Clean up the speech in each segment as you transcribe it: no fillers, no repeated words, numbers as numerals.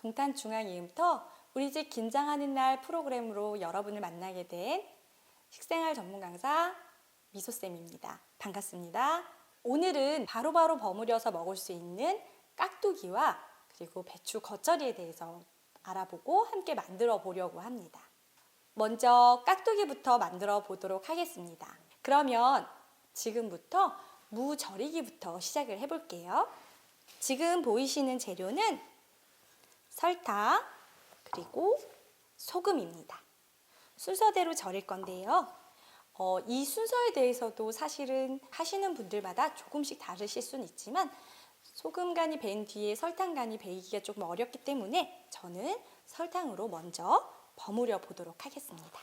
동탄 중앙이음터 우리 집 김장하는 날 프로그램으로 여러분을 만나게 된 식생활 전문 강사 미소쌤입니다. 반갑습니다. 오늘은 바로바로 버무려서 먹을 수 있는 깍두기와 그리고 배추 겉절이에 대해서 알아보고 함께 만들어 보려고 합니다. 먼저 깍두기부터 만들어 보도록 하겠습니다. 그러면 지금부터 무 절이기부터 시작을 해볼게요. 지금 보이시는 재료는 설탕 그리고 소금입니다. 순서대로 절일 건데요. 이 순서에 대해서도 사실은 하시는 분들마다 조금씩 다르실 수는 있지만 소금 간이 밴 뒤에 설탕 간이 배이기가 조금 어렵기 때문에 저는 설탕으로 먼저 버무려 보도록 하겠습니다.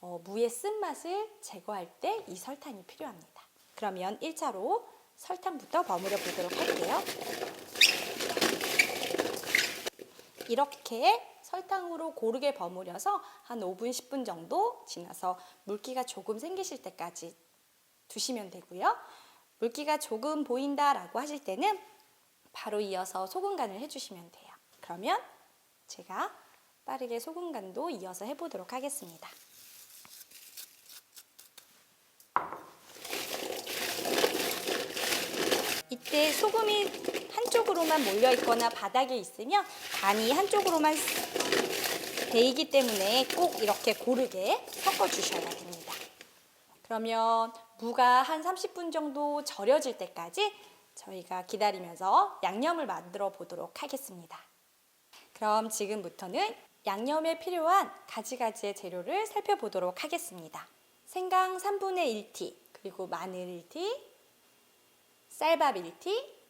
무의 쓴맛을 제거할 때 이 설탕이 필요합니다. 그러면 1차로 설탕부터 버무려 보도록 할게요. 이렇게 설탕으로 고르게 버무려서 한 5분, 10분 정도 지나서 물기가 조금 생기실 때까지 두시면 되고요. 물기가 조금 보인다라고 하실 때는 바로 이어서 소금 간을 해주시면 돼요. 그러면 제가 빠르게 소금 간도 이어서 해보도록 하겠습니다. 이때 소금이 한쪽으로만 몰려 있거나 바닥에 있으면 간이 한쪽으로만 배이기 때문에 꼭 이렇게 고르게 섞어 주셔야 됩니다. 그러면 무가 한 30분 정도 절여질 때까지 저희가 기다리면서 양념을 만들어 보도록 하겠습니다. 그럼 지금부터는 양념에 필요한 가지가지의 재료를 살펴보도록 하겠습니다. 생강 3분의 1티, 그리고 마늘 1티, 쌀밥 1티,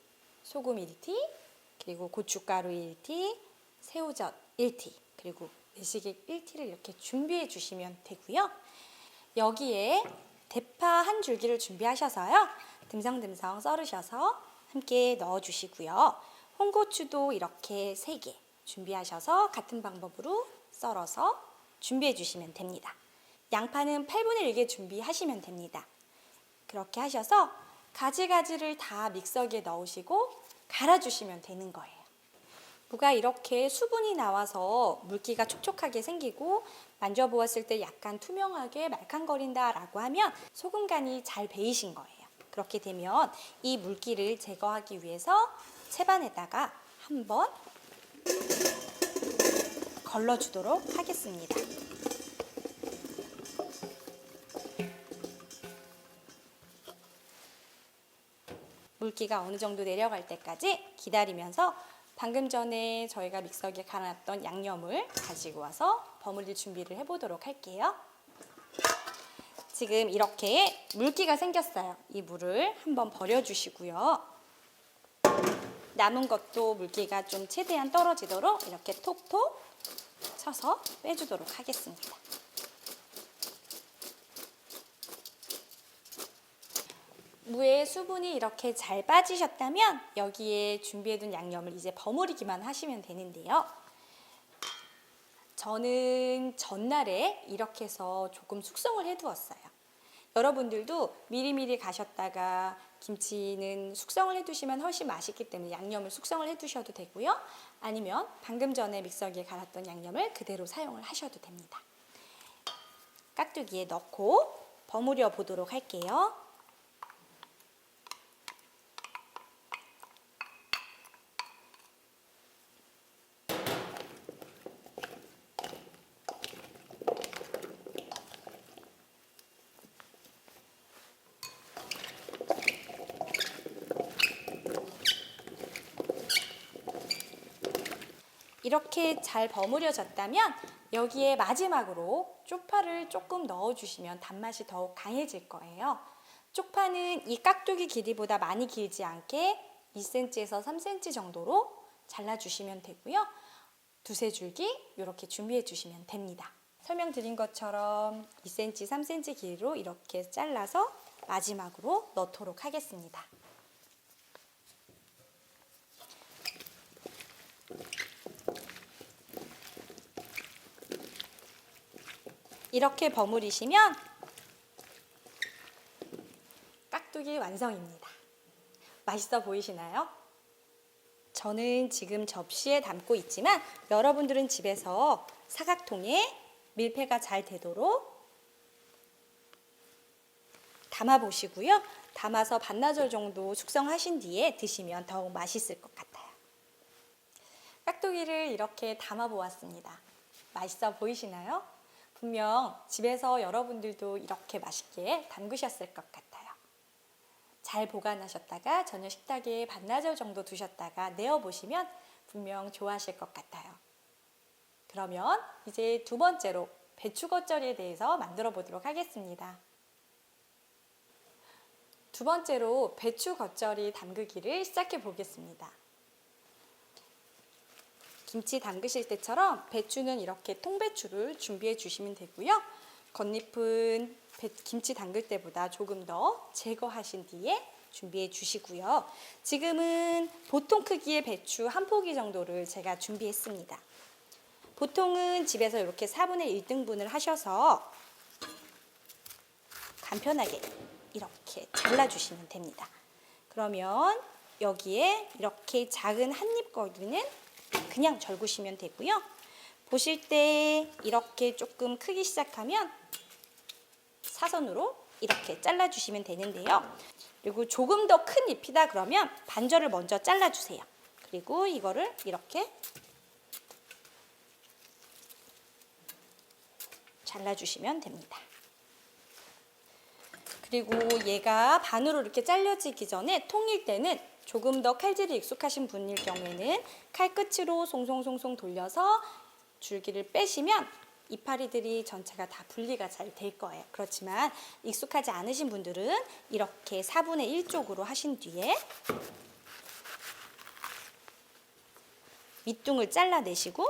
소금 1티, 그리고 고춧가루 1티, 새우젓 1티, 그리고 매실액 1티를 이렇게 준비해 주시면 되고요. 여기에 대파 한 줄기를 준비하셔서요. 듬성듬성 썰으셔서 함께 넣어 주시고요. 홍고추도 이렇게 3개 준비하셔서 같은 방법으로 썰어서 준비해 주시면 됩니다. 양파는 8분의 1개 준비하시면 됩니다. 그렇게 하셔서 가지가지를 다 믹서기에 넣으시고 갈아주시면 되는 거예요. 무가 이렇게 수분이 나와서 물기가 촉촉하게 생기고 만져보았을 때 약간 투명하게 말캉거린다라고 하면 소금 간이 잘 배이신 거예요. 그렇게 되면 이 물기를 제거하기 위해서 채반에다가 한번 걸러주도록 하겠습니다. 물기가 어느 정도 내려갈 때까지 기다리면서 방금 전에 저희가 믹서기에 갈아놨던 양념을 가지고 와서 버무릴 준비를 해보도록 할게요. 지금 이렇게 물기가 생겼어요. 이 물을 한번 버려주시고요. 남은 것도 물기가 좀 최대한 떨어지도록 이렇게 톡톡 쳐서 빼주도록 하겠습니다. 무의 수분이 이렇게 잘 빠지셨다면 여기에 준비해둔 양념을 이제 버무리기만 하시면 되는데요. 저는 전날에 이렇게 해서 조금 숙성을 해두었어요. 여러분들도 미리미리 가셨다가 김치는 숙성을 해두시면 훨씬 맛있기 때문에 양념을 숙성을 해두셔도 되고요. 아니면 방금 전에 믹서기에 갈았던 양념을 그대로 사용을 하셔도 됩니다. 깍두기에 넣고 버무려 보도록 할게요. 이렇게 잘 버무려졌다면 여기에 마지막으로 쪽파를 조금 넣어주시면 단맛이 더욱 강해질 거예요. 쪽파는 이 깍두기 길이보다 많이 길지 않게 2cm에서 3cm 정도로 잘라주시면 되고요. 두세 줄기 이렇게 준비해 주시면 됩니다. 설명드린 것처럼 2cm, 3cm 길이로 이렇게 잘라서 마지막으로 넣도록 하겠습니다. 이렇게 버무리시면 깍두기 완성입니다. 맛있어 보이시나요? 저는 지금 접시에 담고 있지만 여러분들은 집에서 사각통에 밀폐가 잘 되도록 담아 보시고요. 담아서 반나절 정도 숙성하신 뒤에 드시면 더욱 맛있을 것 같아요. 깍두기를 이렇게 담아 보았습니다. 맛있어 보이시나요? 분명 집에서 여러분들도 이렇게 맛있게 담그셨을 것 같아요. 잘 보관하셨다가 저녁 식탁에 반나절 정도 두셨다가 내어보시면 분명 좋아하실 것 같아요. 그러면 이제 두 번째로 배추 겉절이에 대해서 만들어 보도록 하겠습니다. 두 번째로 배추 겉절이 담그기를 시작해 보겠습니다. 김치 담그실 때처럼 배추는 이렇게 통배추를 준비해 주시면 되고요. 겉잎은 김치 담글 때보다 조금 더 제거하신 뒤에 준비해 주시고요. 지금은 보통 크기의 배추 한 포기 정도를 제가 준비했습니다. 보통은 집에서 이렇게 4분의 1등분을 하셔서 간편하게 이렇게 잘라주시면 됩니다. 그러면 여기에 이렇게 작은 한입 거리는 그냥 절구시면 되고요. 보실 때 이렇게 조금 크기 시작하면 사선으로 이렇게 잘라주시면 되는데요. 그리고 조금 더 큰 잎이다 그러면 반절을 먼저 잘라주세요. 그리고 이거를 이렇게 잘라주시면 됩니다. 그리고 얘가 반으로 이렇게 잘려지기 전에 통일 때는 조금 더 칼질이 익숙하신 분일 경우에는 칼끝으로 송송송송 돌려서 줄기를 빼시면 이파리들이 전체가 다 분리가 잘 될 거예요. 그렇지만 익숙하지 않으신 분들은 이렇게 4분의 1 쪽으로 하신 뒤에 밑둥을 잘라내시고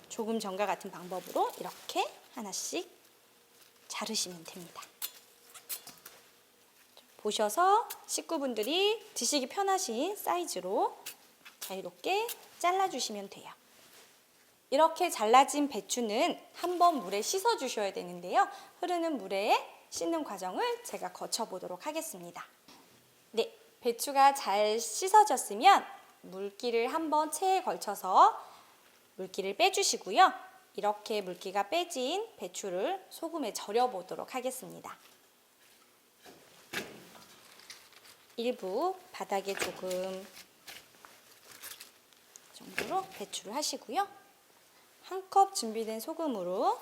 조금 전과 같은 방법으로 이렇게 하나씩 자르시면 됩니다. 보셔서 식구분들이 드시기 편하신 사이즈로 자유롭게 잘라주시면 돼요. 이렇게 잘라진 배추는 한번 물에 씻어 주셔야 되는데요. 흐르는 물에 씻는 과정을 제가 거쳐보도록 하겠습니다. 네, 배추가 잘 씻어졌으면 물기를 한번 체에 걸쳐서 물기를 빼주시고요. 이렇게 물기가 빼진 배추를 소금에 절여보도록 하겠습니다. 일부 바닥에 조금 정도로 배추를 하시고요. 한 컵 준비된 소금으로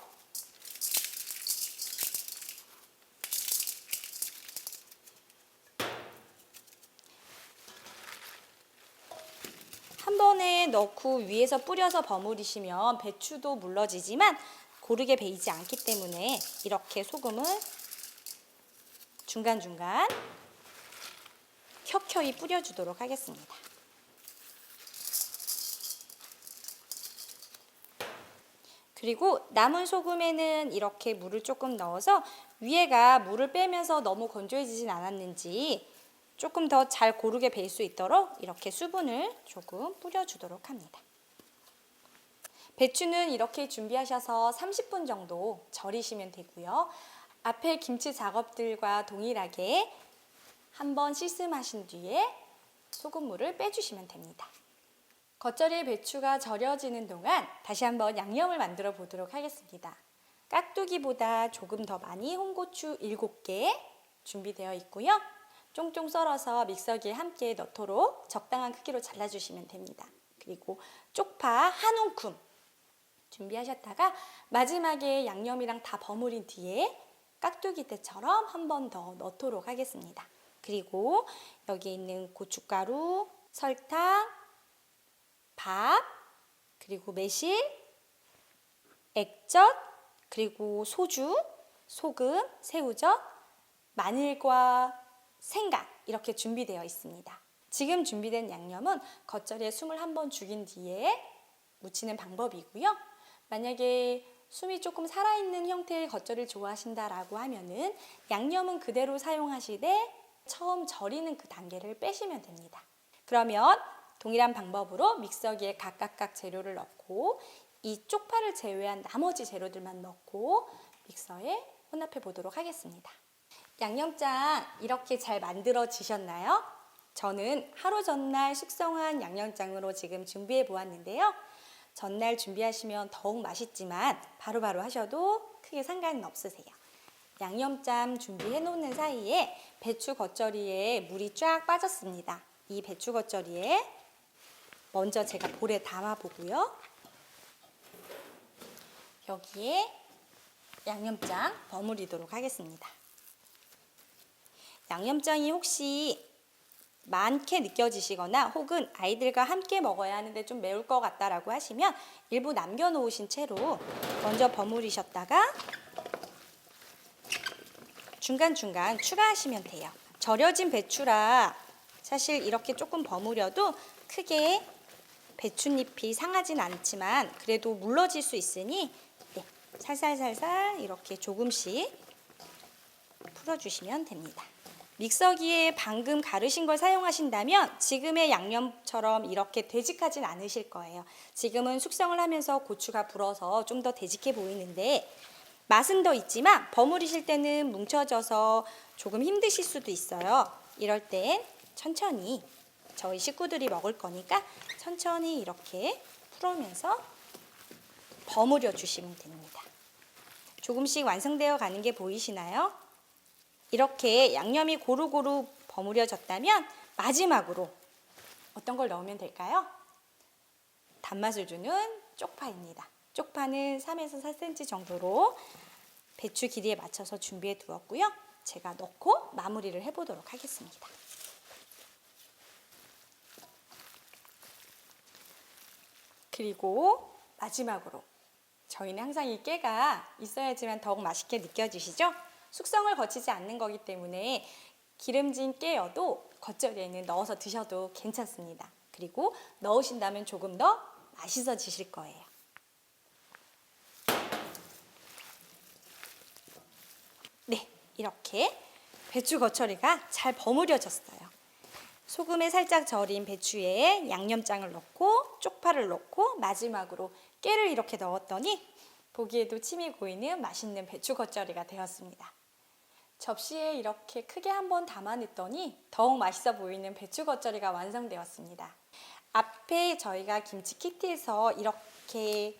한 번에 넣고 위에서 뿌려서 버무리시면 배추도 물러지지만 고르게 배이지 않기 때문에 이렇게 소금을 중간중간 켜켜이 뿌려주도록 하겠습니다. 그리고 남은 소금에는 이렇게 물을 조금 넣어서 위에가 물을 빼면서 너무 건조해지진 않았는지 조금 더 잘 고르게 배일 수 있도록 이렇게 수분을 조금 뿌려주도록 합니다. 배추는 이렇게 준비하셔서 30분 정도 절이시면 되고요. 앞에 김치 작업들과 동일하게 한번 씻음하신 뒤에 소금물을 빼주시면 됩니다. 겉절이의 배추가 절여지는 동안 다시 한번 양념을 만들어 보도록 하겠습니다. 깍두기보다 조금 더 많이 홍고추 7개 준비되어 있고요. 쫑쫑 썰어서 믹서기에 함께 넣도록 적당한 크기로 잘라주시면 됩니다. 그리고 쪽파 한 움큼 준비하셨다가 마지막에 양념이랑 다 버무린 뒤에 깍두기 때처럼 한 번 더 넣도록 하겠습니다. 그리고 여기 있는 고춧가루, 설탕, 밥, 그리고 매실, 액젓, 그리고 소주, 소금, 새우젓, 마늘과 생강 이렇게 준비되어 있습니다. 지금 준비된 양념은 겉절이에 숨을 한번 죽인 뒤에 무치는 방법이고요. 만약에 숨이 조금 살아있는 형태의 겉절이를 좋아하신다라고 하면은 양념은 그대로 사용하시되 처음 절이는 그 단계를 빼시면 됩니다. 그러면 동일한 방법으로 믹서기에 각각 재료를 넣고 이 쪽파를 제외한 나머지 재료들만 넣고 믹서에 혼합해 보도록 하겠습니다. 양념장 이렇게 잘 만들어지셨나요? 저는 하루 전날 숙성한 양념장으로 지금 준비해 보았는데요. 전날 준비하시면 더욱 맛있지만 바로바로 하셔도 크게 상관은 없으세요. 양념장 준비해 놓는 사이에 배추 겉절이에 물이 쫙 빠졌습니다. 이 배추 겉절이에 먼저 제가 볼에 담아 보고요. 여기에 양념장 버무리도록 하겠습니다. 양념장이 혹시 많게 느껴지시거나 혹은 아이들과 함께 먹어야 하는데 좀 매울 것 같다라고 하시면 일부 남겨놓으신 채로 먼저 버무리셨다가 중간중간 추가하시면 돼요. 절여진 배추라 사실 이렇게 조금 버무려도 크게 배춧잎이 상하진 않지만 그래도 물러질 수 있으니 살살살살 이렇게 조금씩 풀어주시면 됩니다. 믹서기에 방금 가르신 걸 사용하신다면 지금의 양념처럼 이렇게 되직하진 않으실 거예요. 지금은 숙성을 하면서 고추가 불어서 좀 더 되직해 보이는데 맛은 더 있지만 버무리실 때는 뭉쳐져서 조금 힘드실 수도 있어요. 이럴 땐 천천히 저희 식구들이 먹을 거니까 천천히 이렇게 풀으면서 버무려 주시면 됩니다. 조금씩 완성되어 가는 게 보이시나요? 이렇게 양념이 고루고루 버무려졌다면 마지막으로 어떤 걸 넣으면 될까요? 단맛을 주는 쪽파입니다. 쪽파는 3에서 4cm 정도로 배추 길이에 맞춰서 준비해 두었고요. 제가 넣고 마무리를 해보도록 하겠습니다. 그리고 마지막으로 저희는 항상 이 깨가 있어야지만 더욱 맛있게 느껴지시죠? 숙성을 거치지 않는 거기 때문에 기름진 깨여도 겉절이에는 넣어서 드셔도 괜찮습니다. 그리고 넣으신다면 조금 더 맛있어지실 거예요. 네, 이렇게 배추 겉절이가 잘 버무려졌어요. 소금에 살짝 절인 배추에 양념장을 넣고 쪽파를 넣고 마지막으로 깨를 이렇게 넣었더니 보기에도 침이 고이는 맛있는 배추 겉절이가 되었습니다. 접시에 이렇게 크게 한번 담아냈더니 더욱 맛있어 보이는 배추 겉절이가 완성되었습니다. 앞에 저희가 김치 키트에서 이렇게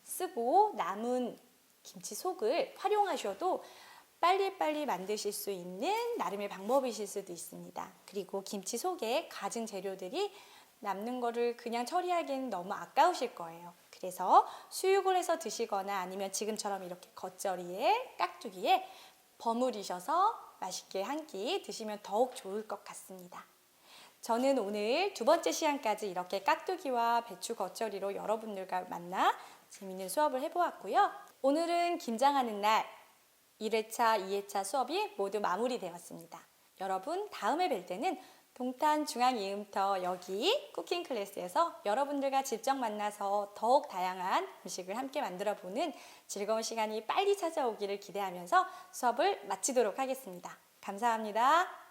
쓰고 남은 김치 속을 활용하셔도 빨리빨리 만드실 수 있는 나름의 방법이실 수도 있습니다. 그리고 김치 속에 가진 재료들이 남는 거를 그냥 처리하기는 너무 아까우실 거예요. 그래서 수육을 해서 드시거나 아니면 지금처럼 이렇게 겉절이에 깍두기에 버무리셔서 맛있게 한 끼 드시면 더욱 좋을 것 같습니다. 저는 오늘 두 번째 시간까지 이렇게 깍두기와 배추 겉절이로 여러분들과 만나 재미있는 수업을 해보았고요. 오늘은 김장하는 날 1회차, 2회차 수업이 모두 마무리되었습니다. 여러분 다음에 뵐 때는 동탄 중앙이음터 여기 쿠킹 클래스에서 여러분들과 직접 만나서 더욱 다양한 음식을 함께 만들어보는 즐거운 시간이 빨리 찾아오기를 기대하면서 수업을 마치도록 하겠습니다. 감사합니다.